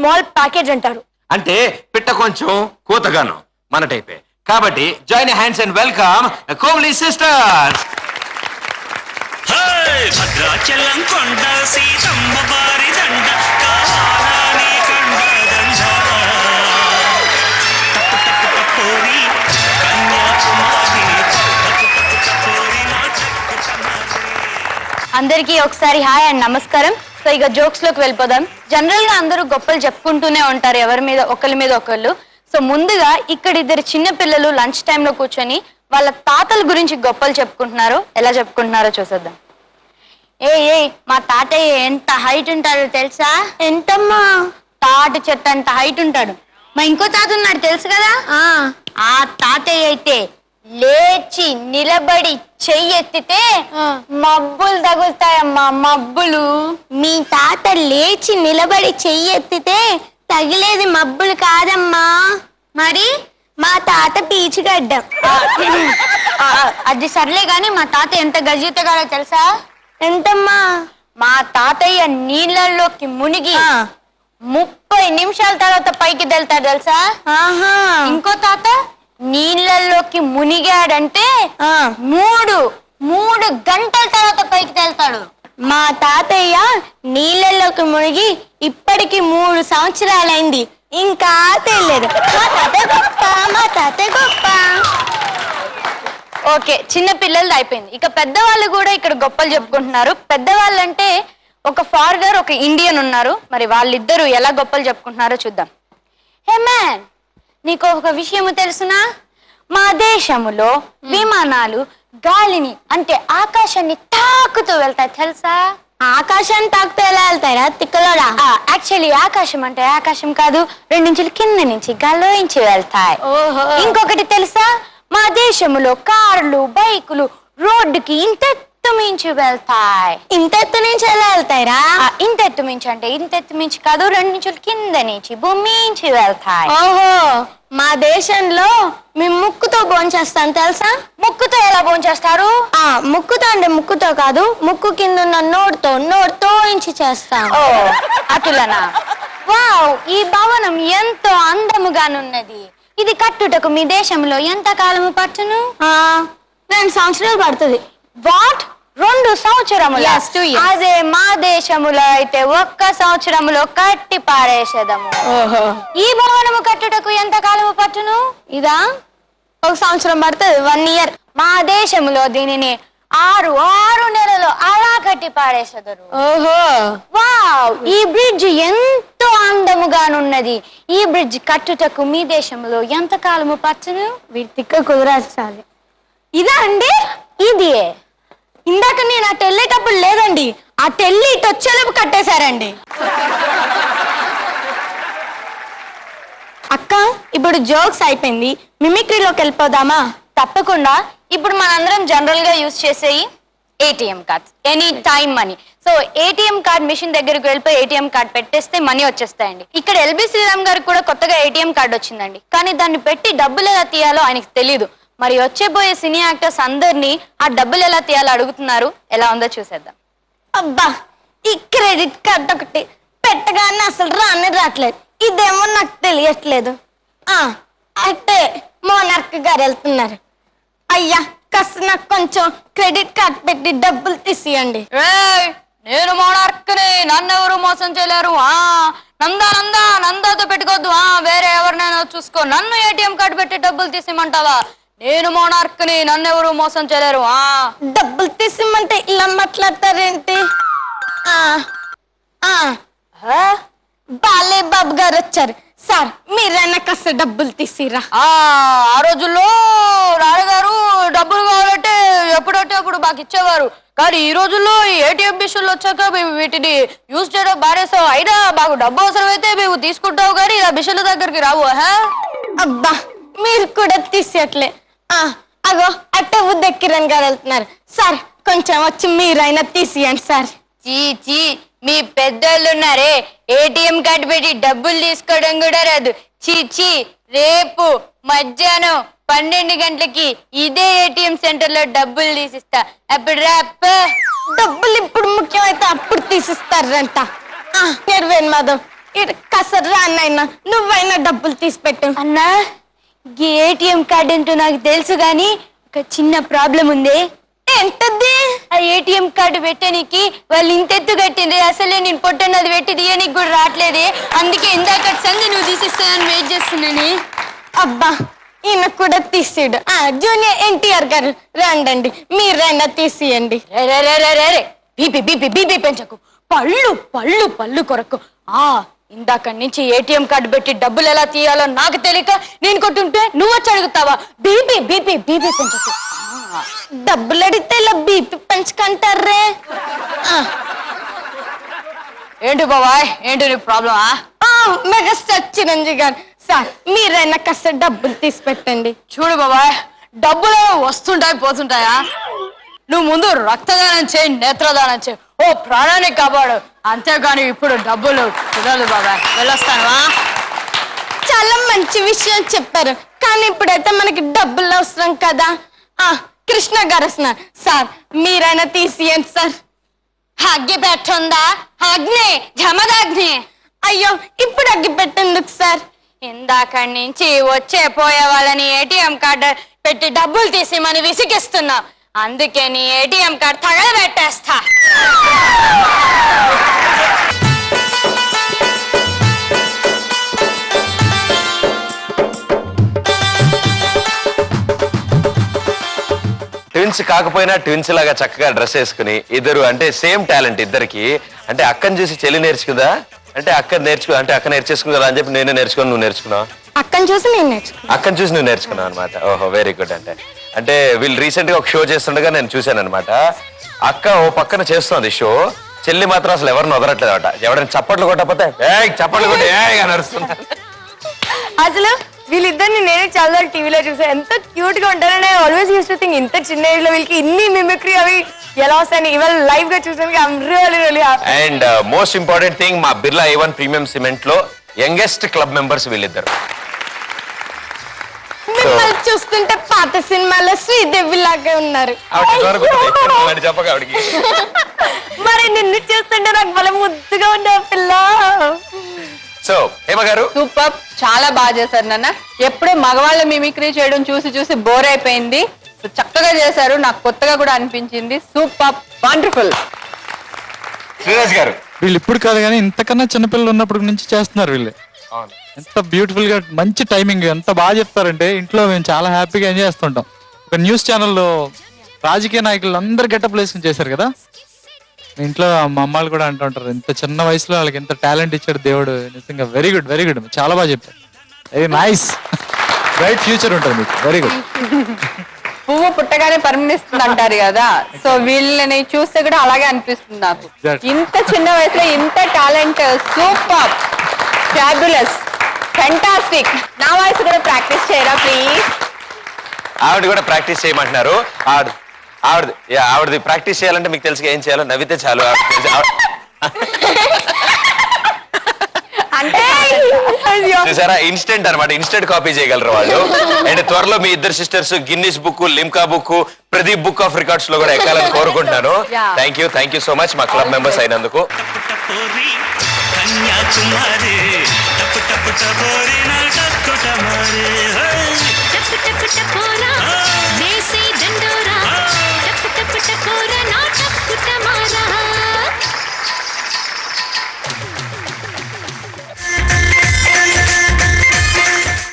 Small package అంటారు. అంటే పిట్ట కొంచెం కూతగాను మన టైపే. కాబట్టి join hands and welcome Kohli sisters. Bhadrachalam కొండ సీతమ్మ బారి దండ కావాలని కండ దండ తప్పు కన్యాకుమారి అందరికీ ఒకసారి హాయ్ అండ్ నమస్కారం. సో ఇక జోక్స్ లోకి వెళ్ళిపోదాం. జనరల్ గా అందరూ గొప్పలు చెప్పుకుంటూనే ఉంటారు ఎవరి మీద ఒకరి మీద ఒకళ్ళు. సో ముందుగా ఇక్కడ ఇద్దరు చిన్న పిల్లలు లంచ్ టైంలో కూర్చొని వాళ్ళ తాతల గురించి గొప్పలు చెప్పుకుంటున్నారు. ఎలా చెప్పుకుంటున్నారో చూసేద్దాం. ఏ మా తాతయ్య ఎంత హైట్ ఉంటాడో తెలుసా? ఎంతమ్మా? తాటి చెట్టు అంత హైట్ ఉంటాడు. మా ఇంకో తాత ఉన్నాడు తెలుసు కదా? ఆ తాతయ్య అయితే లేచి నిలబడి చెయ్యి ఎత్తితే మబ్బులు తగులుతాయమ్మా, మబ్బులు. మీ తాత లేచి నిలబడి చెయ్యి ఎత్తితే తగిలేది మబ్బులు కాదమ్మా, మరి మా తాత పీచుగడ్డ. అది సర్లే గాని మా తాత ఎంత గజీతగాడో తెలుసా? ఎంతమ్మా? మా తాతయ్య నీళ్ళల్లోకి మునిగి 30 నిమిషాల తర్వాత పైకి వెళ్తాడు తెలుసా? ఇంకో తాత నీళ్ళల్లోకి మునిగాడంటే 3 గంటల తర్వాత పైకి వెళ్తాడు. మా తాతయ్య నీళ్ళల్లోకి మునిగి ఇప్పటికి 3 సంవత్సరాలైంది, ఇంకా తెలియదు. మా తాతయ్య గొప్ప, మా తాతయ్య గొప్ప. ఓకే, చిన్న పిల్లలది అయిపోయింది. ఇక పెద్దవాళ్ళు కూడా ఇక్కడ గొప్పలు చెప్పుకుంటున్నారు. పెద్దవాళ్ళు అంటే ఒక ఫారినర్, ఒక ఇండియన్ ఉన్నారు. మరి వాళ్ళిద్దరూ ఎలా గొప్పలు చెప్పుకుంటున్నారో చూద్దాం. హే మ్యాన్, నీకు ఒక విషయము తెలుసునా? మా దేశములో విమానాలు గాలిని అంటే ఆకాశాన్ని తాకుతూ వెళ్తాయి తెలుసా? ఆకాశాన్ని తాకుతూ ఎలా వెళ్తాయిరా తిక్కలోడా? యాక్చువల్లీ ఆకాశం అంటే ఆకాశం కాదు, 2 ఇంచుల కింద నుంచి గాలించి వెళ్తాయి. ఇంకొకటి తెలుసా? మా దేశంలో కార్లు, బైకులు రోడ్డుకి ఇంతెత్తు మించి వెళ్తాయి. ఇంతెత్తు నుంచి ఎలా వెళ్తాయిరా? ఇంతెత్తు మించి అంటే ఇంతెత్తు మించి కాదు, 2 ఇంచుల కింద నుంచి భూమి మించి వెళ్తాయి. ఓహో, మా దేశంలో మేము ముక్కుతో భోంచేస్తాం తెలుసా? ముక్కుతో ఎలా భోంచేస్తారు? ముక్కుతో అంటే ముక్కుతో కాదు, ముక్కు కింద ఉన్న నోటితో ఇంచి చేస్తాం. ఓ అటులనా? వావ్, ఈ భవనం ఎంతో అందముగానున్నది. ఇది కట్టుటకు మీ దేశంలో ఎంత కాలము పట్టును? 2 సంవత్సరాలు పడుతుంది. వాట్, 2 సంవత్సరములు? అదే మా దేశములో అయితే 1 సంవత్సరములో కట్టి పారేసేదము. ఈ భవనము కట్టుటకు ఎంత కాలము పట్టును? ఇదా 1 సంవత్సరం పడుతుంది, 1 ఇయర్. మా దేశంలో దీనిని 6 నెలలు అలా కట్టి పారేసేదరు. ఓహో, వావ్, ఈ బ్రిడ్జ్ ఎంతో అందముగానున్నది. ఈ బ్రిడ్జ్ కట్టుటకు మీ దేశంలో ఎంత కాలము పట్టును? వీటికి కుదరాలి. ఇదా అండి? ఇదే. ఇందాక నేను అటు వెళ్ళేటప్పుడు లేదండి, అటు వెళ్ళి ఇటు వచ్చేలోపు కట్టేశారండి. అక్క, ఇప్పుడు జోక్స్ అయిపోయింది, మిమిక్రీలోకి వెళ్ళిపోదామా? తప్పకుండా. ఇప్పుడు మనందరం జనరల్ గా యూజ్ చేసేయి ATM card, any time money. So ATM card machine దగ్గరికి వెళ్ళిపోయి ఏటీఎం కార్డ్ పెట్టేస్తే మనీ వచ్చేస్తాయండి. ఇక్కడ ఎల్బి శ్రీరామ్ గారికి కూడా కొత్తగా ఏటీఎం కార్డ్ వచ్చిందండి. కానీ దాన్ని పెట్టి డబ్బులు ఎలా తీయాలో ఆయనకి తెలియదు. మరి వచ్చేపోయే సినీ యాక్టర్స్ అందరినీ ఆ డబ్బులు ఎలా తీయాలో అడుగుతున్నారు. ఎలా ఉందో చూసేద్దాం. అబ్బా, ఈ క్రెడిట్ కార్డ్ ఒకటి పెట్టగానే అసలు రావట్లేదు, ఇదేమో నాకు తెలియట్లేదు. అంటే మోనార్క్ గారు వెళ్తున్నారు. అయ్యా, కాస్త నాకు కొంచెం క్రెడిట్ కార్డ్ పెట్టి డబ్బులు తీసియండి. నేను మోనార్క్ని, నన్నెవరు మోసం చేయలేరు. నందాతో పెట్టుకోవద్దు, వేరే ఎవరినైనా చూసుకో. నన్ను ఏటీఎం కార్డు పెట్టి డబ్బులు తీసిమంటావా? నేను మోనార్క్ని, నన్నెవరు మోసం చేయలేరు. డబ్బులు తీసిమంటే ఇలా మాట్లాడతారేంటి? బాలే బాబు గారు వచ్చారు. సార్, మీరైనా కాస్త డబ్బులు తీసిరా. ఆ రోజుల్లో నాన్నగారు డబ్బులు కావాలంటే ఎప్పుడంటే అప్పుడు మాకు ఇచ్చేవారు. కానీ ఈ రోజుల్లో ఈ ఏటీఎం మిషన్లు వచ్చాక మేము వీటిని యూజ్ చేయడం బారేసాం. అయినా మాకు డబ్బు అవసరం అయితే మేము తీసుకుంటావు, కానీ ఇలా మిషన్ల దగ్గరికి రావు. అబ్బా, మీరు కూడా తీసేయట్లే. అగో అట్టే బుద్ధి కిరణ్ గారు వెళ్తున్నారు. సార్, కొంచెం వచ్చి మీరైనా తీసియండి సార్. చీ, మీ పెద్దోళ్ళు ఉన్నారే, ఏటీఎం కార్డు పెట్టి డబ్బులు తీసుకోవడం కూడా రాదు. చీ, రేపు మధ్యాహ్నం 12 గంటలకి ఇదే ఏటీఎం సెంటర్ లో డబ్బులు తీసిస్తా. అప్పుడు డబ్బులు ఇప్పుడు ముఖ్యమైతే అప్పుడు తీసిస్తారంట. నిర్వేన్ మాధవ్, కసర్రా అన్నైనా నువ్వైనా డబ్బులు తీసి పెట్టు. అన్నా ఈ ఏటీఎం కార్డు ఏంటో నాకు తెలుసు గాని ఒక చిన్న ప్రాబ్లం ఉంది. ఏంటది? ఆ ఏటీఎం కార్డు పెట్టడానికి వాళ్ళు ఇంతెత్తు కట్టిండ్రు. అసలే నేను పొట్టన్నది పెట్టి తీయనికి కూడా రావట్లేదే. అందుకే ఇందాక సంది నువ్వు తీసిస్తానని వెయిట్ చేస్తున్నాను. అబ్బా ఈయన కూడా తీసేడు. జూనియర్ ఎన్టీఆర్ గారు రండి, మీరైనా తీసియండి. బీపీ పెంచకు. పళ్ళు పళ్ళు పళ్ళు కొరకు. ఇందాక నుంచి ఏటీఎం కార్డు పెట్టి డబ్బులు ఎలా తీయాలో నాకు తెలియక నేను కొట్టుంటే నువ్వు వచ్చి అడుగుతావా? బీపీ పెంచకు. డబ్బులు అడిగితే ఇలా బీపీ పెంచుకుంటారే. ఏంటి బాబాయ్, ఏంటి నీ ప్రాబ్లమా? మెగాస్టార్ చిరంజీవి గారు సార్ మీరైనా కాస్త డబ్బులు తీసి పెట్టండి. చూడు బాబాయ్, డబ్బులు వస్తుంటాయి పోతుంటాయా? నువ్వు ముందు రక్తదానం చేయి, నేత్రదానం చేయి, ఓ ప్రాణాన్ని కాపాడు. అంతేగాని ఇప్పుడు డబ్బులు కుదరదు బాబాయ్. వెళ్ళొస్తానువా? చాలా మంచి విషయం చెప్పారు, కానీ ఇప్పుడైతే మనకి డబ్బులు అవసరం కదా. కృష్ణ గారు వస్తున్నారు సార్, మీరైనా తీసియండి సార్. అగ్గి పెట్టుందా? అగ్ని జమదాగ్ని. అయ్యో ఇప్పుడు అగ్గి పెట్టేందుకు సార్? ఇందాక నుంచి వచ్చే పోయే వాళ్ళని ఏటీఎం కార్డు పెట్టి డబ్బులు తీసేమని విసిగిస్తున్నా. అందుకే నీ ఏటీఎం కార్డు తగలబెట్టేస్తా. ట్విన్స్ కాకపోయినా ట్విన్స్ లాగా చక్కగా డ్రెస్ వేసుకుని ఇద్దరు అంటే సేమ్ టాలెంట్ ఇద్దరికి. అంటే అక్కని చూసి చెల్లి నేర్చుకుందా, అంటే అక్క నేర్చేసుకుందా అని చెప్పి నేనే నేర్చుకుని నువ్వు నేర్చుకున్నావు. అక్కని చూసి నేను నేర్చుకున్నాను. అక్కని చూసి నువ్వు నేర్చుకున్నావు అనమాట. ఓహో వెరీ గుడ్. అంటే వీళ్ళు రీసెంట్ గా ఒక షో చేస్తుండగా నేను చూశాను అనమాట. అక్క ఓ పక్కన చేస్తుంది షో, చెల్లి మాత్రం అసలు ఎవరిని వదలట్లేదు అట. ఎవరైనా చప్పట్లు కొట్టకపోతే చప్పట్లు కొట్టి అని అరుస్తుంది. అసలు వీళ్ళిద్దరిని నేను చాలా టీవీలో చూసాను, ఎంత క్యూట్ గా ఉంటారని ఆల్వేస్ యూస్ టు థింక్ ఇంత చిన్న ఏజ్ లో వీళ్ళకి ఇన్ని మిమిక్రీ అవి ఎలా వస్తాయని ఇవాళ లైవ్ గా చూసాను. I'm really happy. And most important thing, మా బిర్లా A1 ప్రీమియం సిమెంట్ లో యంగెస్ట్ క్లబ్ మెంబర్స్ వీళ్ళిద్దరు. మిమ్మల్ని చూస్తుంటే పాత సినిమాలో శ్రీదేవి లాగా ఉన్నారు. చెప్పక ఆవిడకి. మరి నిన్ను చూస్తుంటే నాకు భలే ముద్దుగా ఉండే పిల్ల. సో హేమ గారు సూపర్, చాలా బాగా చేశారు నాన్న. ఎప్పుడూ మగవాళ్ళ మిమిక్రీ చేయడం చూసి చూసి బోర్ అయిపోయింది. సో చక్కగా చేశారు, నాకు కొత్తగా కూడా అనిపించింది. Super, wonderful. శ్రీరాజ్ గారు వీళ్ళు ఇప్పుడు కాదు కానీ ఇంతకన్నా చిన్నపిల్లలు ఉన్నప్పటి నుంచి చేస్తున్నారు వీళ్ళు. ఎంత బ్యూటిఫుల్ గా మంచి టైమింగ్, ఎంత బాగా చెప్తారంటే ఇంట్లో మేము చాలా హ్యాపీగా ఎంజాయ్ చేస్తుంటాం. ఒక న్యూస్ ఛానల్లో రాజకీయ నాయకులు అందరు గెటప్ వేసుకుని చేశారు కదా. ఇంట్లో మా అమ్మాయిలు కూడా అంటూ ఉంటారు, ఇంత చిన్న వయసులో వాళ్ళకి ఎంత టాలెంట్ ఇచ్చాడు దేవుడు. నిజంగా వెరీ గుడ్, చాలా బాగా చెప్పారు. వెరీ నైస్, బ్రైట్ ఫ్యూచర్ ఉంటుంది మీకు. Very good. పువ్వు పుట్టగానే పరిమళిస్తుంది అంటారు కదా, సో వీళ్ళని చూస్తే కూడా అలాగే అనిపిస్తుంది నాకు. Exactly. ఇంత చిన్న వయసులో ఇంత టాలెంట్, సూపర్, ఫ్యాబులస్, ఫెంటాస్టిక్. నా వాయిస్ కూడా ప్రాక్టీస్ చేయరా ప్లీజ్? ఆవిడ కూడా ప్రాక్టీస్ చేయమంటున్నారు. ఆవిడది ప్రాక్టీస్ చేయాలంటే మీకు తెలుసు ఏం చేయాలో, నవ్వితే చాలు. అంటే చూసారా, ఇన్స్టెంట్ అనమాట, ఇన్స్టెంట్ కాపీ చేయగలరు వాళ్ళు. అండ్ త్వరలో మీ ఇద్దరు sisters Guinness book, Limca book, Pradeep book of records లో కూడా ఎక్కాలని కోరుకుంటున్నాను. థ్యాంక్ యూ సో మచ్ మా క్లబ్ మెంబర్స్ అయినందుకు. కన్యాకుమారి టపు టపు టపోరి నా టక్కుట మారే టపు టపు టపోరా దేశీ దండోరా టపు టపు టపోరా నా టక్కు